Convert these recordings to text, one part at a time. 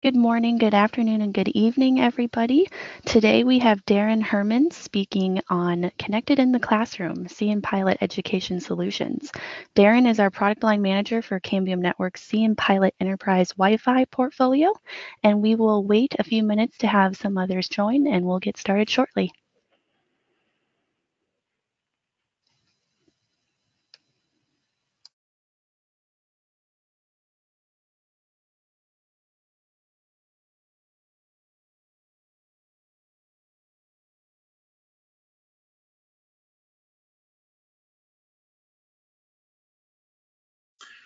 Good morning, good afternoon, and good evening, everybody. Today we have Darren Herman speaking on Connected in the Classroom, cnPilot Education Solutions. Darren is our product line manager for Cambium Network's cnPilot Enterprise Wi-Fi portfolio, and we will wait a few minutes to have some others join, and we'll get started shortly.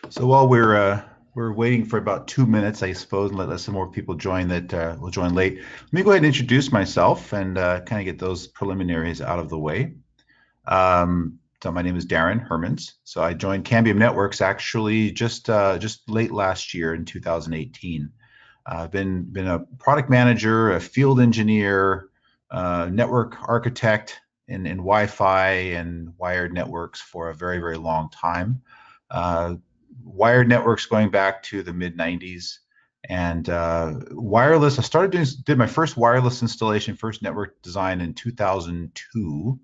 So while we're waiting for about 2 minutes, I suppose, and let some more people join that will join late. Let me go ahead and introduce myself and kind of get those preliminaries out of the way. So my name is Darren Hermans. So I joined Cambium Networks actually just late last year in 2018. I've been a product manager, a field engineer, network architect in Wi-Fi and wired networks for a very long time. Uh, Wired networks going back to the mid 90s, and wireless. Did my first wireless installation, first network design in 2002,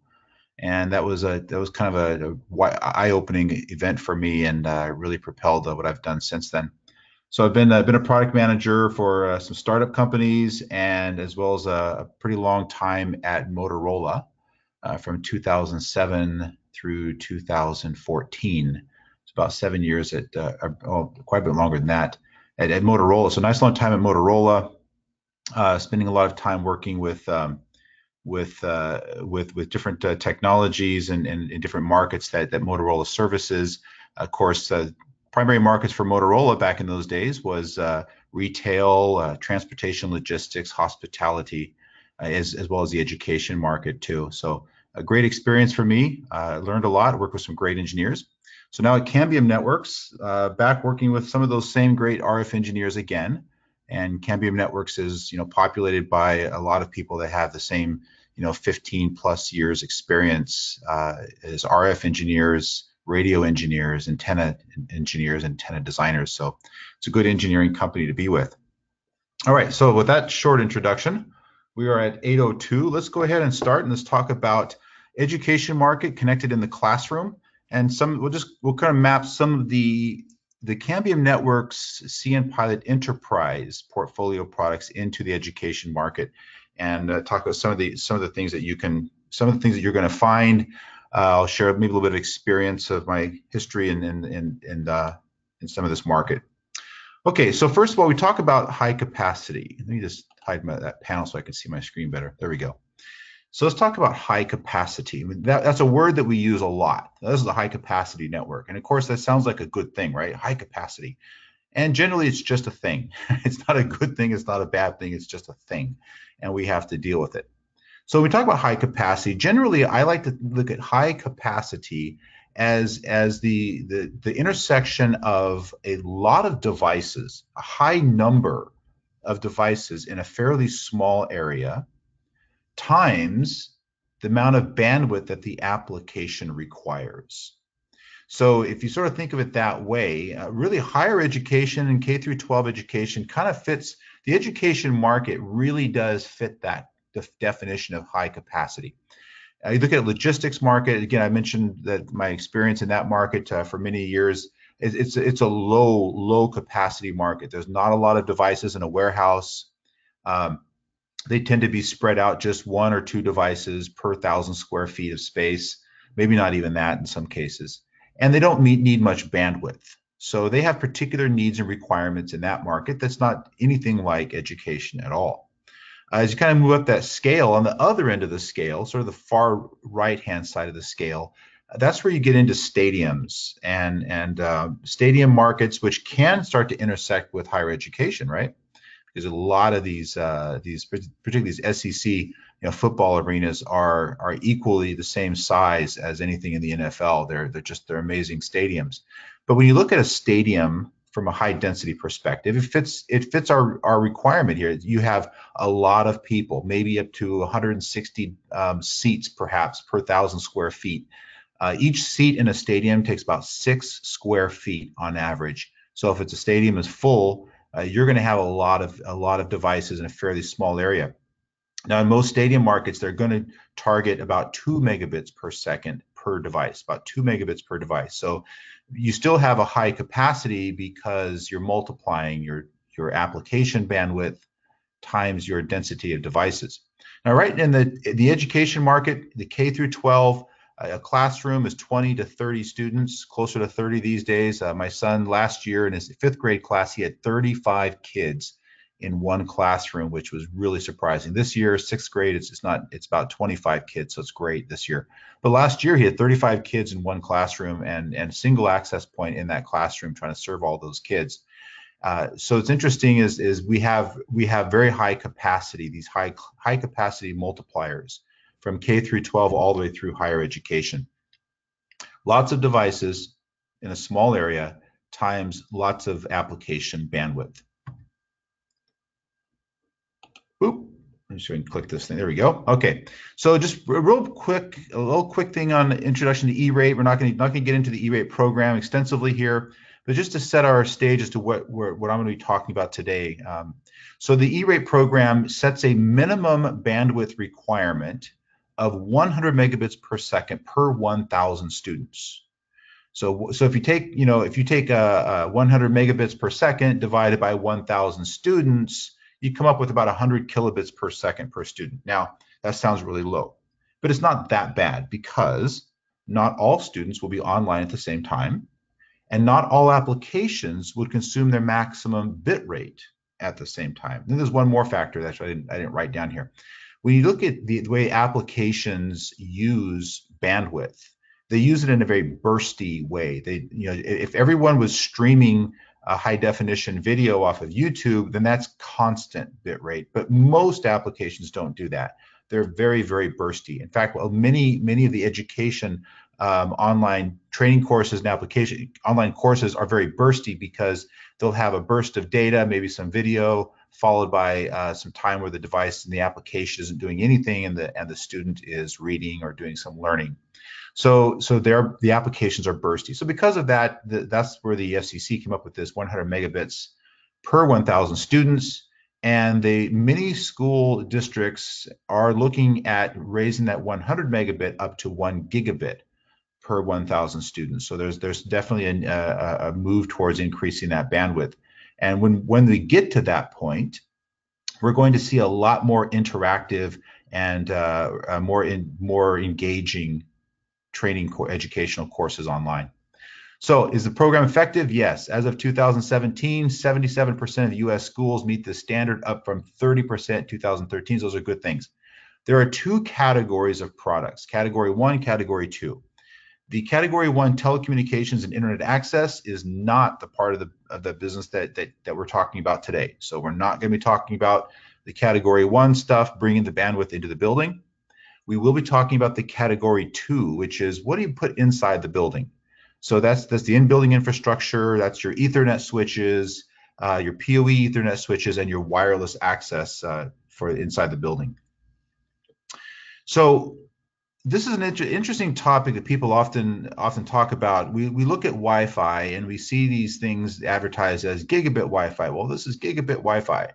and that was kind of a eye-opening event for me, and really propelled what I've done since then. So I've been a product manager for some startup companies, and as well as a pretty long time at Motorola from 2007 through 2014. It's about 7 years quite a bit longer than that at Motorola. So nice long time at Motorola, spending a lot of time working with different technologies and in different markets that Motorola services. Of course, primary markets for Motorola back in those days was retail, transportation, logistics, hospitality, as well as the education market too. So a great experience for me. Learned a lot. Worked with some great engineers. So now at Cambium Networks, back working with some of those same great RF engineers again. And Cambium Networks is populated by a lot of people that have the same 15 plus years experience as RF engineers, radio engineers, antenna engineers, antenna designers. So it's a good engineering company to be with. All right, so with that short introduction, we are at 8:02. Let's go ahead and start, and let's talk about education market connected in the classroom. And we'll kind of map some of the Cambium Network's cnPilot Enterprise portfolio products into the education market, and talk about some of the things that you're going to find. I'll share maybe a little bit of experience of my history in some of this market. Okay, so first of all, we talk about high capacity. Let me just hide that panel so I can see my screen better. There we go. So let's talk about high capacity. I mean, that's a word that we use a lot. This is a high capacity network. And of course, that sounds like a good thing, right? High capacity. And generally, it's just a thing. It's not a good thing. It's not a bad thing. It's just a thing. And we have to deal with it. So when we talk about high capacity, generally, I like to look at high capacity as the intersection of a lot of devices, a high number of devices in a fairly small area, times the amount of bandwidth that the application requires. So if you sort of think of it that way, really higher education and K through 12 education kind of fits the education market really does fit that definition of high capacity. You look at logistics market, again, I mentioned that my experience in that market for many years, it's a low capacity market. There's not a lot of devices in a warehouse. Um, they tend to be spread out, just one or two devices per 1,000 square feet of space, maybe not even that in some cases. And they don't need much bandwidth. So they have particular needs and requirements in that market that's not anything like education at all. As you kind of move up that scale, on the other end of the scale, sort of the far right-hand side of the scale, that's where you get into stadiums and stadium markets, which can start to intersect with higher education, right? Because a lot of particularly these SEC football arenas are equally the same size as anything in the NFL. They're amazing stadiums. But when you look at a stadium from a high density perspective, it fits our requirement here. You have a lot of people, maybe up to 160 seats perhaps per 1,000 square feet. Each seat in a stadium takes about 6 square feet on average. So if it's a stadium is full, you're going to have a lot of devices in a fairly small area. Now, in most stadium markets, they're going to target about 2 megabits per second per device, about 2 megabits per device. So you still have a high capacity because you're multiplying your application bandwidth times your density of devices. Now, right in the education market, the K through 12, a classroom is 20 to 30 students, closer to 30 these days. My son last year in his 5th grade class, he had 35 kids in one classroom, which was really surprising. This year, 6th grade, it's about 25 kids, so it's great this year. But last year, he had 35 kids in one classroom and single access point in that classroom trying to serve all those kids. So it's interesting is we have very high capacity, these high capacity multipliers from K through 12 all the way through higher education. Lots of devices in a small area times lots of application bandwidth. Boop. I'm just going to click this thing. There we go. Okay. So just a little quick thing on the introduction to E-rate. We're not going to get into the E-rate program extensively here, but just to set our stage as to what I'm going to be talking about today. So the E-rate program sets a minimum bandwidth requirement of 100 megabits per second per 1,000 students. So if you take 100 megabits per second divided by 1,000 students, you come up with about 100 kilobits per second per student. Now, that sounds really low, but it's not that bad because not all students will be online at the same time, and not all applications would consume their maximum bit rate at the same time. Then there's one more factor that I didn't write down here. When you look at the way applications use bandwidth, they use it in a very bursty way. If everyone was streaming a high definition video off of YouTube, then that's constant bit rate. But most applications don't do that. They're very, very bursty. In fact, many of the education online training courses and online courses are very bursty because they'll have a burst of data, maybe some video, followed by some time where the device and the application isn't doing anything, and the student is reading or doing some learning. So the applications are bursty. So because of that, that's where the FCC came up with this 100 megabits per 1,000 students. And many school districts are looking at raising that 100 megabit up to 1 gigabit per 1,000 students. So there's definitely a move towards increasing that bandwidth. And when we get to that point, we're going to see a lot more interactive and more engaging training educational courses online. So is the program effective? Yes. As of 2017, 77% of US schools meet the standard, up from 30% 2013. Those are good things. There are 2 categories of products, category 1, category 2. The category 1, telecommunications and internet access, is not the part of the business that we're talking about today. So we're not going to be talking about the category 1 stuff, bringing the bandwidth into the building. We will be talking about the category 2, which is what do you put inside the building? So that's the in-building infrastructure. That's your Ethernet switches, your PoE Ethernet switches, and your wireless access for inside the building. So this is an interesting topic that people often talk about. We look at Wi-Fi and we see these things advertised as gigabit Wi-Fi. Well, this is gigabit Wi-Fi.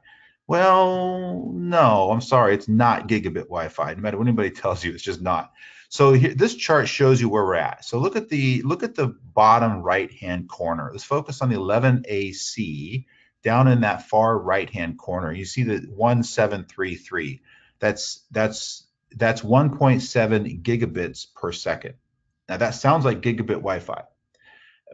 Well, no, I'm sorry, it's not gigabit Wi-Fi. No matter what anybody tells you, it's just not. So here, this chart shows you where we're at. So look at the bottom right-hand corner. Let's focus on the 11AC down in that far right-hand corner. You see the 1733. That's 1.7 gigabits per second. Now that sounds like gigabit Wi-Fi,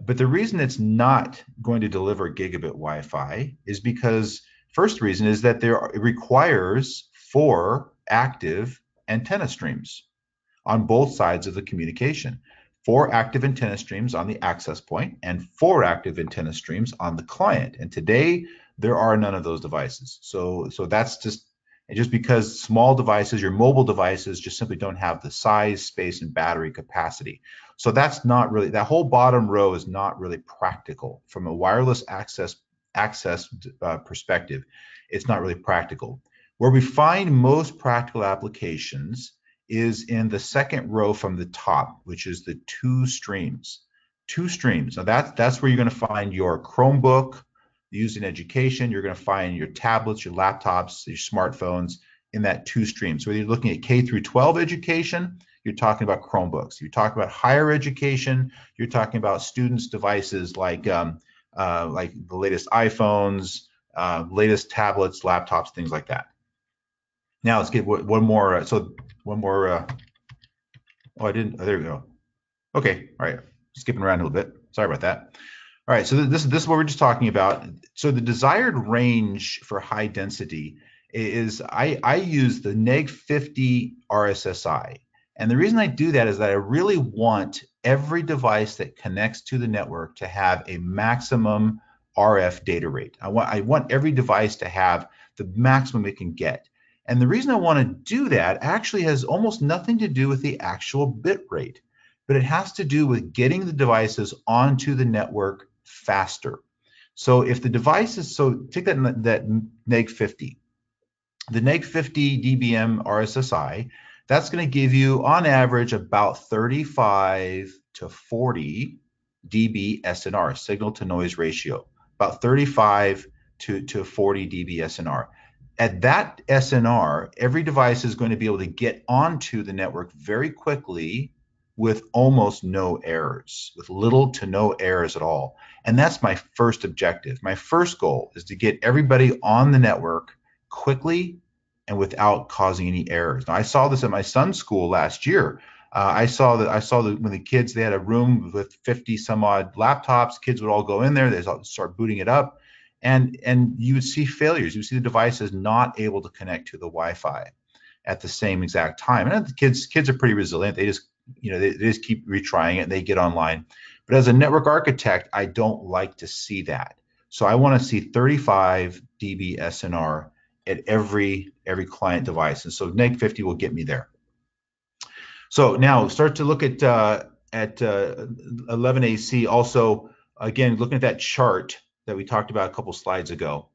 but the reason it's not going to deliver gigabit Wi-Fi is because first reason is that it requires 4 active antenna streams on both sides of the communication. 4 active antenna streams on the access point and 4 active antenna streams on the client. And today there are none of those devices. So that's just because small devices, your mobile devices, just simply don't have the size, space, and battery capacity. So that's not really, that whole bottom row is not really practical from a wireless access perspective. It's not really practical. Where we find most practical applications is in the second row from the top, which is the 2 streams. 2 streams. Now that's where you're going to find your Chromebook, used in education, you're going to find your tablets, your laptops, your smartphones in that two streams. So whether you're looking at K through 12 education, you're talking about Chromebooks. You're talking about higher education, you're talking about students' devices like the latest iPhones, latest tablets, laptops, things like that. Now let's get one more. One more. Oh, I didn't. Oh, there we go. Okay. All right. Skipping around a little bit. Sorry about that. All right. So this is what we're just talking about. So the desired range for high density is I use the neg 50 RSSI. And the reason I do that is that I really want every device that connects to the network to have a maximum RF data rate. I want every device to have the maximum it can get. And the reason I want to do that actually has almost nothing to do with the actual bit rate, but it has to do with getting the devices onto the network faster. So if the device is, so take that neg 50, the neg 50 dBm RSSI, that's going to give you on average about 35 to 40 dB SNR, signal to noise ratio, about 35 to 40 dB SNR. At that SNR, every device is going to be able to get onto the network very quickly with almost no errors, with little to no errors at all. And that's my first objective. My first goal is to get everybody on the network quickly and without causing any errors. Now, I saw this at my son's school last year. I saw that when the kids, they had a room with 50 some odd laptops, kids would all go in there, they start booting it up, and you would see failures. You would see the devices not able to connect to the Wi-Fi at the same exact time. And the kids are pretty resilient. They just they just keep retrying it and they get online. But as a network architect, I don't like to see that. So I want to see 35 dB SNR at every client device, and so neg 50 will get me there. So now start to look at 11AC. Also, again, looking at that chart that we talked about a couple slides ago,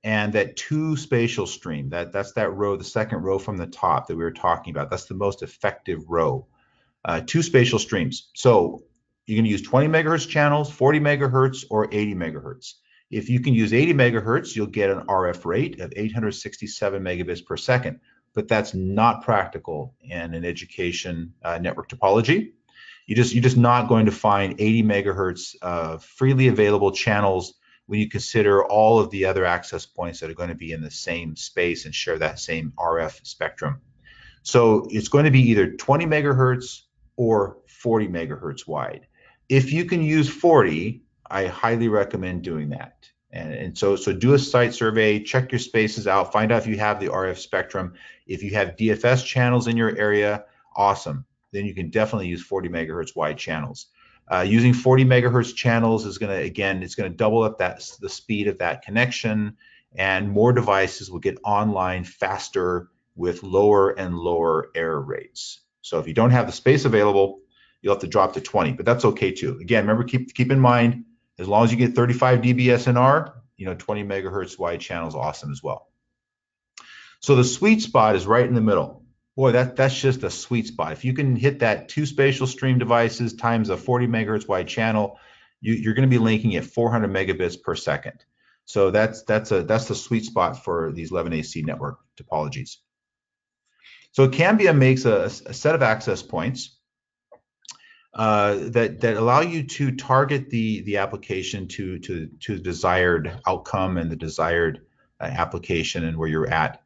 and that two spatial stream. That's that row, the second row from the top that we were talking about. That's the most effective row. Two spatial streams. So you can use 20 megahertz channels, 40 megahertz, or 80 megahertz. If you can use 80 megahertz, you'll get an RF rate of 867 megabits per second, but that's not practical in an education network topology. You're just not going to find 80 megahertz freely available channels when you consider all of the other access points that are going to be in the same space and share that same RF spectrum. So it's going to be either 20 megahertz or 40 megahertz wide. If you can use 40, I highly recommend doing that. And so do a site survey, check your spaces out, find out if you have the RF spectrum. If you have DFS channels in your area, awesome. Then you can definitely use 40 megahertz wide channels. Using 40 megahertz channels is going to, again, it's going to double up the speed of that connection, and more devices will get online faster with lower and lower error rates. So if you don't have the space available, you'll have to drop to 20, but that's okay too. Again, remember, keep in mind, as long as you get 35 dB SNR, 20 megahertz wide channel is awesome as well. So the sweet spot is right in the middle. Boy, that's just a sweet spot. If you can hit that two spatial stream devices times a 40 megahertz wide channel, you're going to be linking at 400 megabits per second. So that's the sweet spot for these 11AC network topologies. So Cambium makes a set of access points that allow you to target the application to the desired outcome and the desired application and where you're at.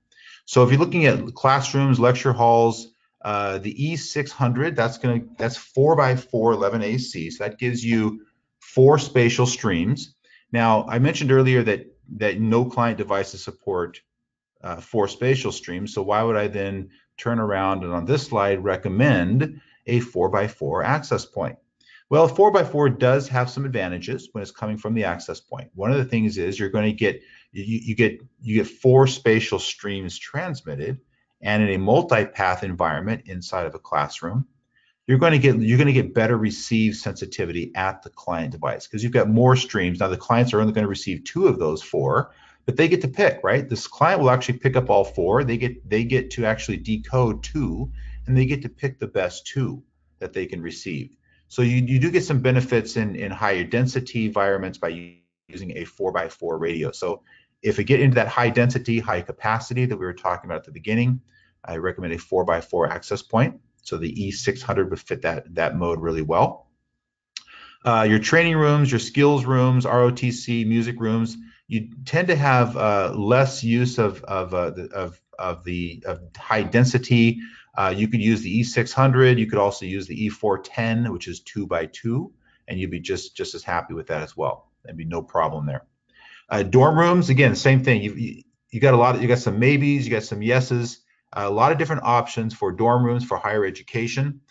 So if you're looking at classrooms, lecture halls, the E600, that's 4x4 11AC. So that gives you 4 spatial streams. Now, I mentioned earlier that no client devices support 4 spatial streams. So why would I then turn around and on this slide recommend a 4x4 access point? Well, 4x4 does have some advantages when it's coming from the access point. One of the things is you're going to get you get 4 spatial streams transmitted, and in a multi-path environment inside of a classroom, you're going to get better receive sensitivity at the client device because you've got more streams. Now the clients are only going to receive 2 of those 4, but they get to pick, right? This client will actually pick up all 4. They get to actually decode 2, and they get to pick the best 2 that they can receive. So you do get some benefits in higher density environments by using a 4x4 radio. So if we get into that high density, high capacity that we were talking about at the beginning, I recommend a 4x4 access point. So the E600 would fit that mode really well. Your training rooms, your skills rooms, ROTC, music rooms, you tend to have less use of high density. You could use the E600. You could also use the E410, which is 2x2, and you'd be just as happy with that as well. There'd be no problem there. Dorm rooms, again, same thing. You got you got some maybes, you got some yeses, a lot of different options for dorm rooms for higher education.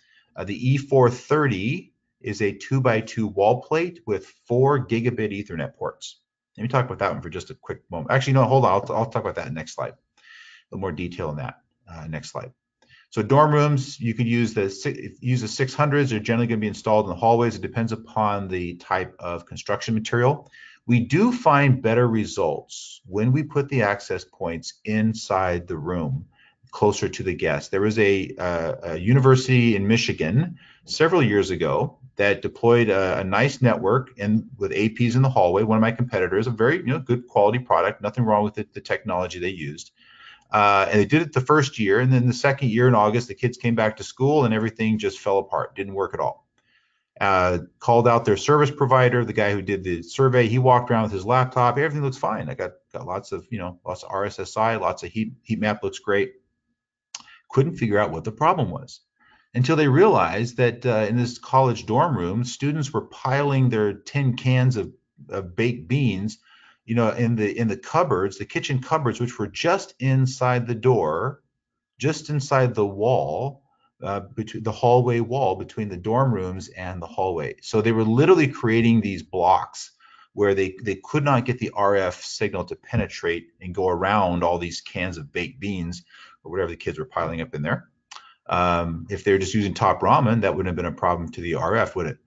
The E430 is a 2x2 wall plate with 4 gigabit Ethernet ports. Let me talk about that one for just a quick moment. Actually, no, hold on. I'll talk about that next slide. A little more detail on that. Next slide. So dorm rooms, you can use the 600s. They're generally going to be installed in the hallways. It depends upon the type of construction material. We do find better results when we put the access points inside the room, closer to the guest. There was a university in Michigan several years ago that deployed a nice network with APs in the hallway. One of my competitors, a very good quality product, nothing wrong with the technology they used. And they did it the first year, and then the second year in August, the kids came back to school and everything just fell apart, didn't work at all. Called out their service provider, the guy who did the survey. He walked around with his laptop. Everything looks fine. I got lots of RSSI, lots of heat map, looks great. Couldn't figure out what the problem was until they realized that in this college dorm room, students were piling their tin cans of baked beans, in the cupboards, the kitchen cupboards, which were just inside the door, just inside the wall, between the hallway wall between the dorm rooms and the hallway. So they were literally creating these blocks where they could not get the RF signal to penetrate and go around all these cans of baked beans or whatever the kids were piling up in there. If they were just using top ramen, that wouldn't have been a problem to the RF, would it?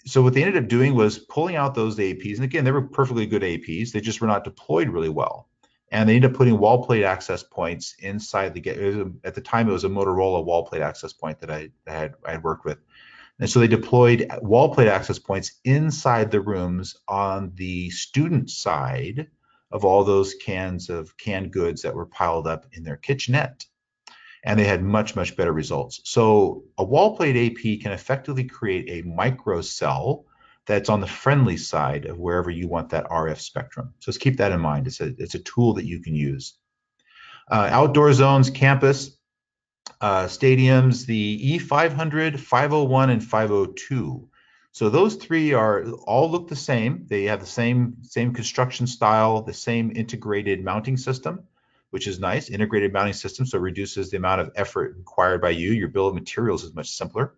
So what they ended up doing was pulling out those APs, and again, they were perfectly good APs. They just were not deployed really well. And they ended up putting wall plate access points inside at the time, it was a Motorola wall plate access point that I had worked with. And so they deployed wall plate access points inside the rooms on the student side of all those cans of canned goods that were piled up in their kitchenette. And they had much, much better results. So a wall plate AP can effectively create a micro cell that's on the friendly side of wherever you want that RF spectrum. So let's keep that in mind. It's a tool that you can use. Outdoor zones, campus, stadiums, the E500, 501, and 502. So those three all look the same. They have the same construction style, the same integrated mounting system, which is nice. Integrated mounting system, so it reduces the amount of effort required by you. Your bill of materials is much simpler.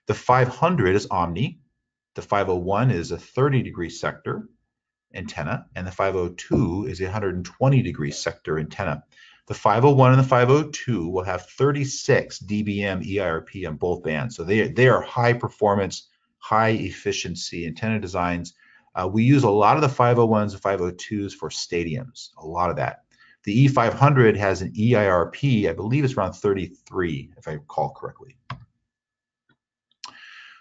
The 500 is omni. The 501 is a 30-degree sector antenna, and the 502 is a 120-degree sector antenna. The 501 and the 502 will have 36 dBm EIRP on both bands. So they are high performance, high efficiency antenna designs. We use a lot of the 501s and 502s for stadiums, a lot of that. The E500 has an EIRP, I believe it's around 33, if I recall correctly.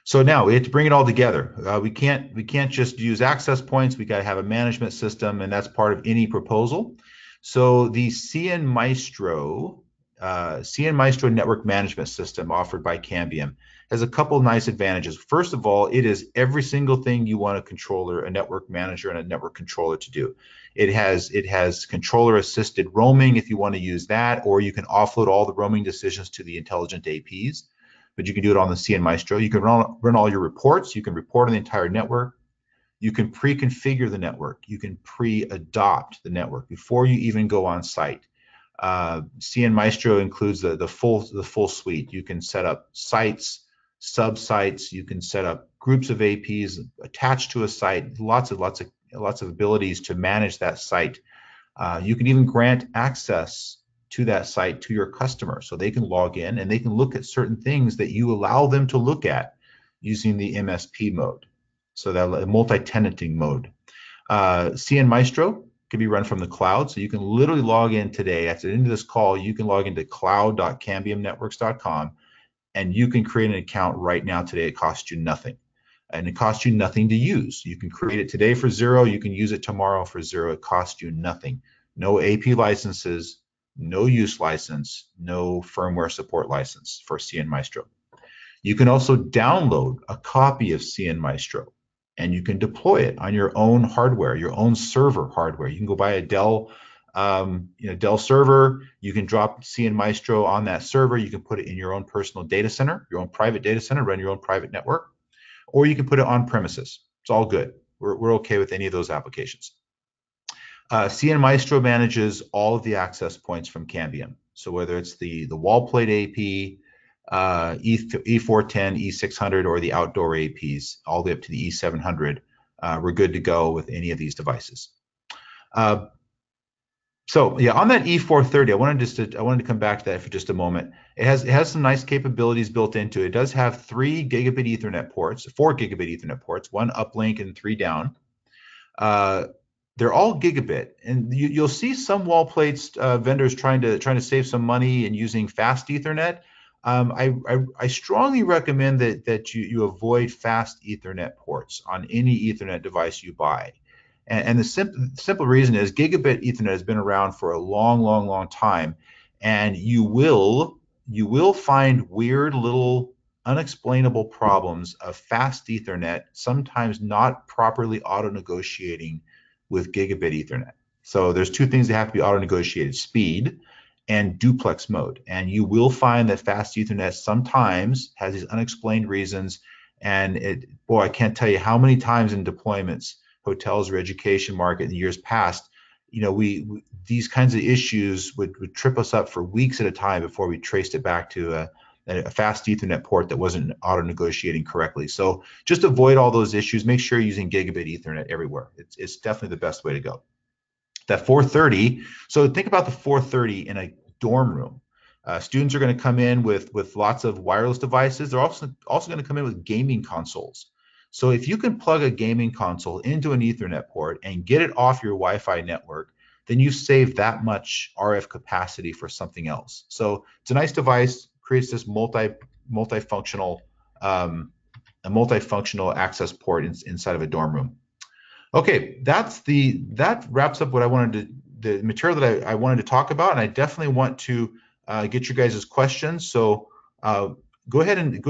So now we have to bring it all together. We can't just use access points. We got to have a management system, and that's part of any proposal. So the cnMaestro network management system offered by Cambium has a couple nice advantages. First of all, it is every single thing you want a network manager, and a network controller to do. It has controller assisted roaming if you want to use that, or you can offload all the roaming decisions to the intelligent APs. But you can do it on the cnMaestro. You can run all your reports. You can report on the entire network. You can pre-configure the network. You can pre-adopt the network before you even go on site. cnMaestro includes the full suite. You can set up sites, sub-sites. You can set up groups of APs attached to a site. Lots of abilities to manage that site. You can even grant access to that site to your customer, so they can log in and they can look at certain things that you allow them to look at using the MSP mode, so that multi-tenanting mode. cnMaestro can be run from the cloud, so you can literally log in today. At the end of this call, you can log into cloud.cambiumnetworks.com and you can create an account right now today. It costs you nothing. and it costs you nothing to use. You can create it today for $0. You can use it tomorrow for $0. It costs you nothing. No AP licenses, no use license, no firmware support license for cnMaestro. You can also download a copy of cnMaestro, and you can deploy it on your own hardware, your own server hardware. You can go buy a Dell, Dell server. You can drop cnMaestro on that server. You can put it in your own personal data center, your own private data center, run your own private network, or you can put it on premises. It's all good. We're okay with any of those applications. cnMaestro manages all of the access points from Cambium. So whether it's the wall plate AP, E410, E600, or the outdoor APs, all the way up to the E700, we're good to go with any of these devices. So yeah, on that E430, I wanted to come back to that for just a moment. It has some nice capabilities built into it. It does have 3 gigabit Ethernet ports, 4 gigabit Ethernet ports, 1 uplink and 3 down. They're all gigabit, and you'll see some wall plates vendors trying to save some money and using fast Ethernet. I strongly recommend that you avoid fast Ethernet ports on any Ethernet device you buy. And the simple reason is gigabit Ethernet has been around for a long time, and you will find weird little unexplainable problems of fast Ethernet, sometimes not properly auto-negotiating with gigabit Ethernet. So there's 2 things that have to be auto-negotiated: speed and duplex mode. And you will find that fast Ethernet sometimes has these unexplained reasons. And I can't tell you how many times in deployments, hotels or education market in the years past, these kinds of issues would trip us up for weeks at a time before we traced it back to a fast Ethernet port that wasn't auto-negotiating correctly. So just avoid all those issues. Make sure you're using gigabit Ethernet everywhere. It's definitely the best way to go. That 430, so think about the 430 in a dorm room. Students are going to come in with lots of wireless devices. They're also going to come in with gaming consoles. So if you can plug a gaming console into an Ethernet port and get it off your Wi-Fi network, then you've saved that much RF capacity for something else. So it's a nice device, creates this multifunctional access port inside of a dorm room. Okay, that wraps up what I wanted the material that I wanted to talk about, and I definitely want to get your guys' questions. So let's go ahead and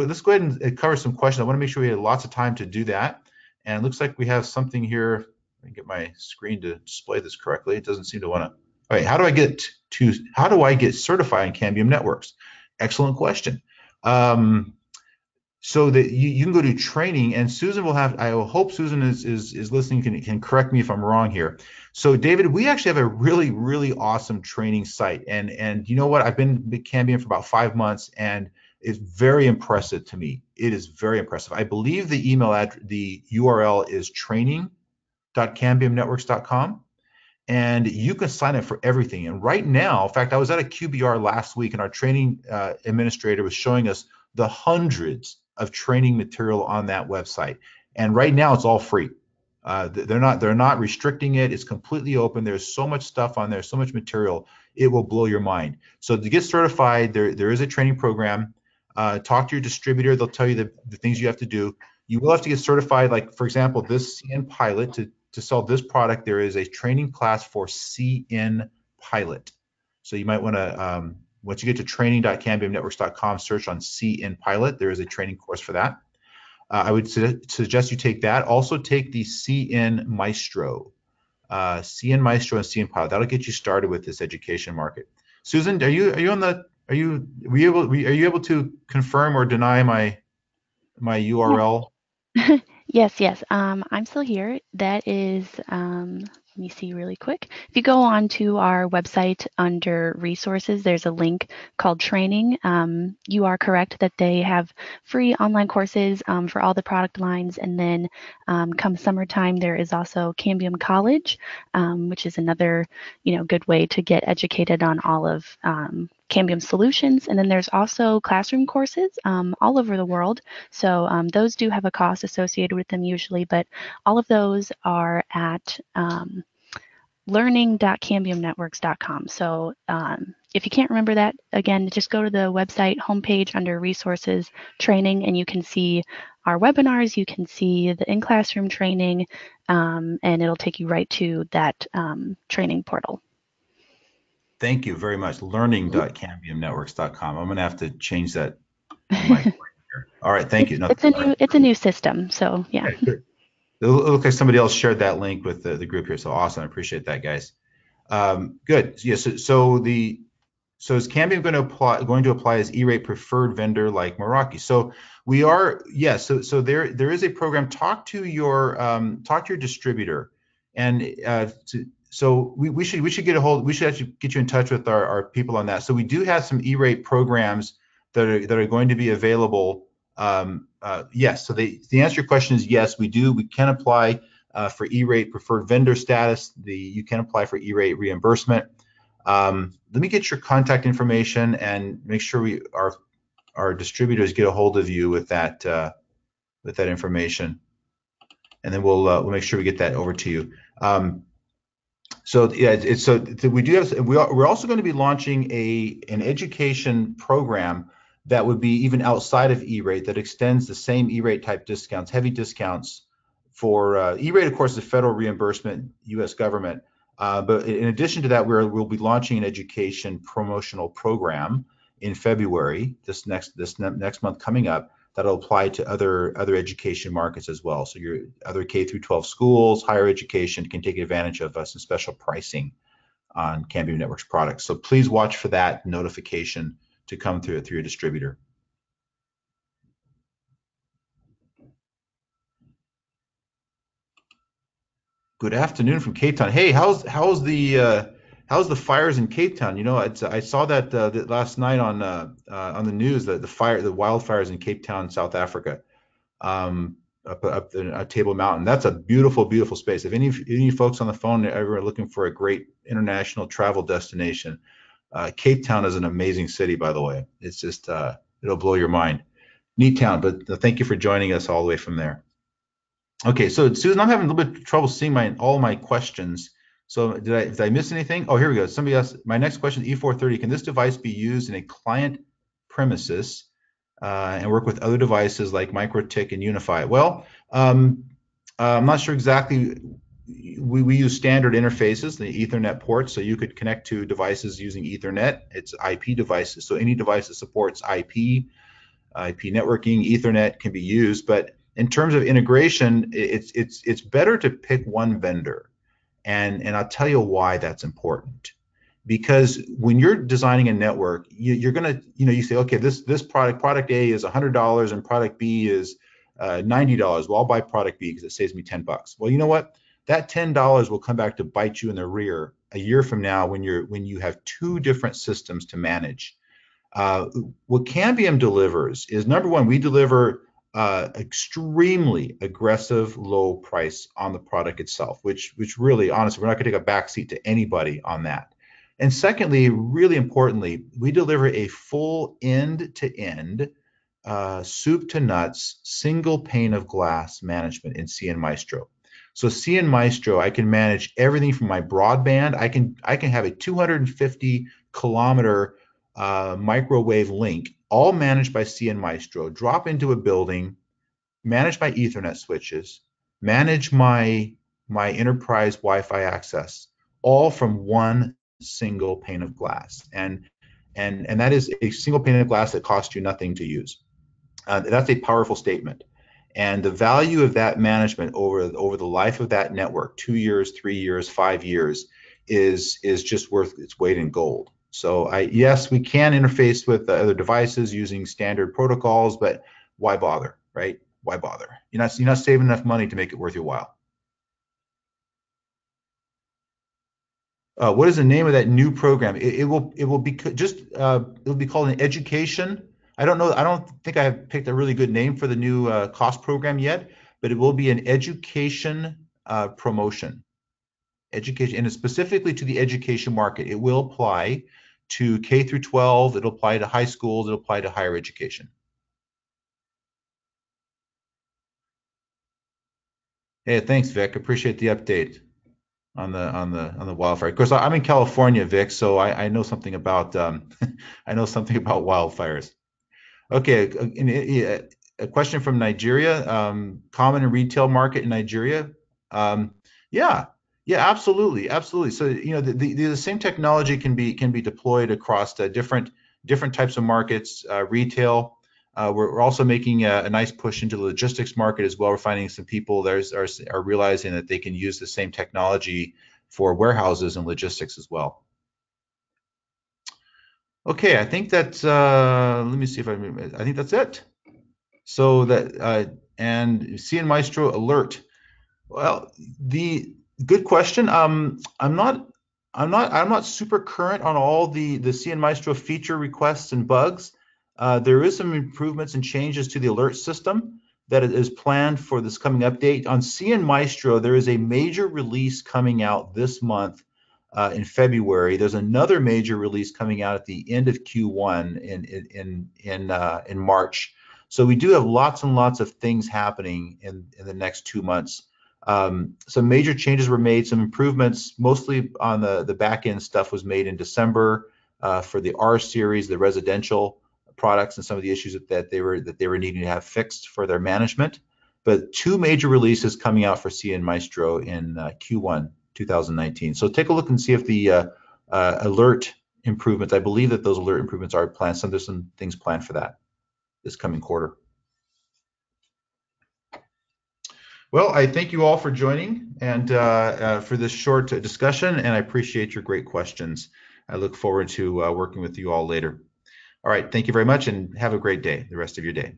cover some questions. I want to make sure we have lots of time to do that. And it looks like we have something here. Let me get my screen to display this correctly. It doesn't seem to want to. All right, how do I get certified in Cambium networks? Excellent question. So that you can go to training, and Susan will have, I hope Susan is listening, can correct me if I'm wrong here. So David, we actually have a really awesome training site, and you know what, I've been with Cambium for about 5 months, and it's very impressive to me. It is very impressive. I believe the the URL is training.cambiumnetworks.com, and you can sign up for everything. And right now, in fact, I was at a QBR last week, and our training administrator was showing us the hundreds of training material on that website. And right now, it's all free. They're not restricting it. It's completely open. There's so much stuff on there, so much material. It will blow your mind. So to get certified, there is a training program. Talk to your distributor. They'll tell you the things you have to do. You will have to get certified. Like, for example, this cnPilot, to sell this product, there is a training class for cnPilot. So you might want to, once you get to training.cambiumnetworks.com, search on cnPilot. There is a training course for that. I would suggest you take that. Also take the cnMaestro, and cnPilot. That'll get you started with this education market. Susan, are you able to confirm or deny my URL? Yes. I'm still here. That is, let me see really quick. If you go on to our website under resources, there's a link called training. You are correct that they have free online courses for all the product lines. And then come summertime, there is also Cambium College, which is another, good way to get educated on all of Cambium solutions. And then there's also classroom courses all over the world. So those do have a cost associated with them usually, but all of those are at learning.cambiumnetworks.com. So if you can't remember that, again, just go to the website homepage under resources training, and you can see our webinars, you can see the in-classroom training, and it'll take you right to that training portal. Thank you very much. Learning.cambiumnetworks.com. I'm going to have to change that on my here. All right, thank you. No, It's a new system, so yeah. okay, good. It looks like somebody else shared that link with the group here, so awesome. I appreciate that, guys. Good. Yeah, so is Cambium going to apply as E-rate preferred vendor like Meraki? So we are, yes. So there is a program. Talk to your distributor, and so we should get a hold. We should actually get you in touch with our people on that. So we do have some E-rate programs that are going to be available. Yes. So the answer to your question is yes. We do. We can apply for E-rate preferred vendor status. You can apply for E-rate reimbursement. Let me get your contact information and make sure our distributors get a hold of you with that information, and then we'll make sure we get that over to you. So yeah, we do have we're also going to be launching an education program that would be even outside of E-rate that extends the same E-rate type discounts, heavy discounts for E-rate, of course, is federal reimbursement, U.S. government. But in addition to that, we'll be launching an education promotional program in February, this next month coming up, that'll apply to other education markets as well. So your other K through 12 schools, higher education can take advantage of some special pricing on Cambium Networks products. So please watch for that notification to come through your distributor. Good afternoon from Cape Town. Hey, how's the fires in Cape Town? You know, I saw that last night on the news, that the wildfires in Cape Town, South Africa, up in Table Mountain. That's a beautiful, beautiful space. If any of you folks on the phone ever are looking for a great international travel destination, Cape Town is an amazing city, by the way. It's just it'll blow your mind. Neat town, but thank you for joining us all the way from there. Okay, so Susan, I'm having a little bit of trouble seeing all my questions. So did I miss anything? Oh, here we go. Somebody else. My next question, E430. Can this device be used in a client premises and work with other devices like MikroTik and Unify? Well, I'm not sure exactly. We use standard interfaces, the Ethernet ports, so you could connect to devices using Ethernet. It's IP devices, so any device that supports IP networking, Ethernet can be used. But in terms of integration, it's better to pick one vendor, and I'll tell you why that's important. Because when you're designing a network, you're gonna, you say, okay, this product A is $100 and product B is $90. Well, I'll buy product B because it saves me $10. Well, you know what? That $10 will come back to bite you in the rear a year from now when you have two different systems to manage. What Cambium delivers is, number one, we deliver extremely aggressive low price on the product itself, which really, honestly, we're not going to take a backseat to anybody on that. And secondly, really importantly, we deliver a full end-to-end, soup to nuts, single pane of glass management in cnMaestro. So cnMaestro, I can manage everything from my broadband. I can have a 250 kilometer microwave link, all managed by cnMaestro, drop into a building, manage my Ethernet switches, manage my enterprise Wi-Fi access, all from one single pane of glass. And that is a single pane of glass that costs you nothing to use. That's a powerful statement. And the value of that management over the life of that network, 2 years, 3 years, 5 years, is just worth its weight in gold. So yes, we can interface with other devices using standard protocols, but why bother, right? Why bother? You're not saving enough money to make it worth your while. What is the name of that new program? It will be it'll be called an education. I don't know. I don't think I have picked a really good name for the new cost program yet, but it will be an education promotion. Education, and it's specifically to the education market. It will apply to K through 12. It'll apply to high schools. It'll apply to higher education. Hey, thanks, Vic. Appreciate the update on the wildfire. Of course, I'm in California, Vic, so I know something about I know something about wildfires. Okay, a question from Nigeria. Common in retail market in Nigeria. Um, yeah, yeah, absolutely, absolutely. So the same technology can be deployed across different types of markets. Retail. We're also making a nice push into the logistics market as well. We're finding some people are realizing that they can use the same technology for warehouses and logistics as well. Okay, I think that's let me see if I think that's it. So that and CN Maestro alert. Well, the good question. I'm not super current on all the CN Maestro feature requests and bugs. There is some improvements and changes to the alert system that is planned for this coming update. On CN Maestro, there is a major release coming out this month in February. There's another major release coming out at the end of Q1 in March. So we do have lots and lots of things happening in the next 2 months. Some major changes were made, some improvements, mostly on the back end stuff was made in December for the R series, the residential products, and some of the issues that they were needing to have fixed for their management. But two major releases coming out for CN Maestro in Q1 2019. So take a look and see if the alert improvements. I believe that those alert improvements are planned. There's some things planned for that this coming quarter. Well, I thank you all for joining and for this short discussion, and I appreciate your great questions. I look forward to working with you all later. All right, thank you very much, and have a great day, the rest of your day.